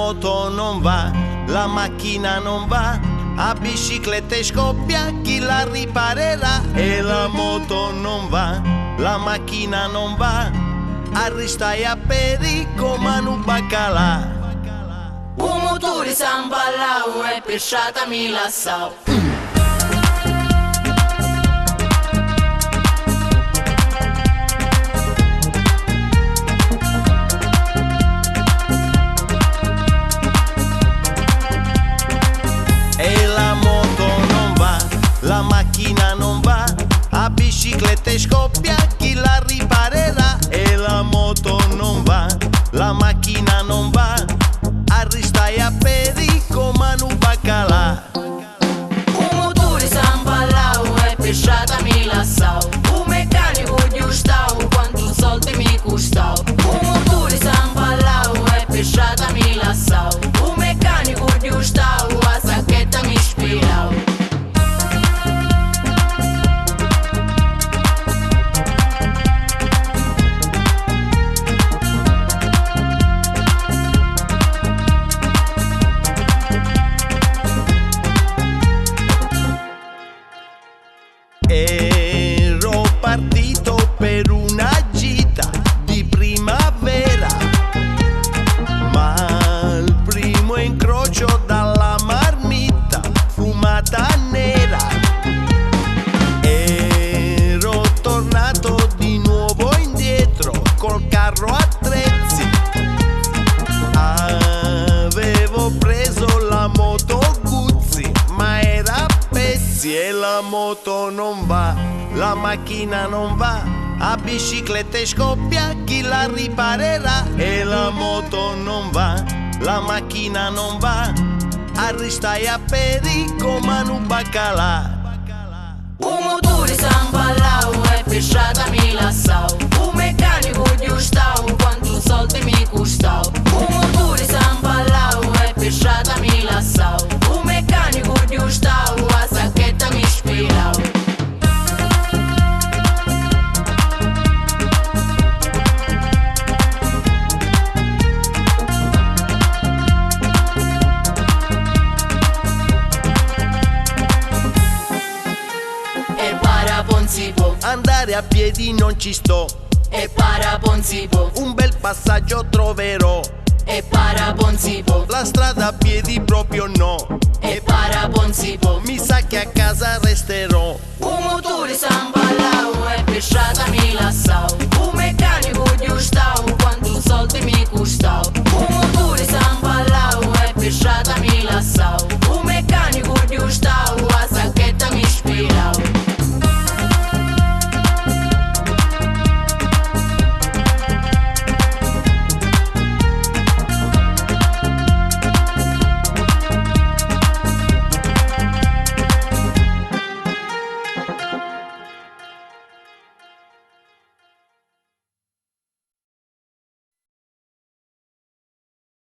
moto non va, la macchina non va, a bicicletta scoppia, chi la riparerà? E la moto non va, la macchina non va, arristai a peri come un baccalà. Un motore s'amballau e pesciata mi lassau. E la moto non va, la macchina non va, a bicicletta scoppia, chi la riparerà? E la moto non va, la macchina non va, arristai a peri come un baccalà. Un motore s'amballau e pesciata mi lassau. Un meccanico giustau quanto soldi mi costau. Un motore s'amballau e pesciata mi lassau. Un meccanico giustau a sacchetta mi spilau. Ero partito per una gita di primavera, ma al primo incrocio dalla marmitta fumata nera. Ero tornato di nuovo indietro col carro attrezzi, avevo preso la moto Guzzi, ma era a pezzi. E la moto non va, la macchina non va, a bicicletta scoppia, chi la riparerà? E la moto non va, la macchina non va, arristai a peri come un baccalà. Un motore s'amballau e pesciata mi lassau. Un meccanico giustau quanto soldi mi costau. Un motore s'amballau e pesciata mi lassau. Un meccanico giustau a sacchetta mi spilau. E paraponzipo, Andare a piedi non ci sto, e paraponzipo, un bel passaggio troverò, e paraponzipo, la strada a piedi proprio no, e paraponzipo. mi sa che a casa resterò. Un motore s'amballau e pesciata mi lassau.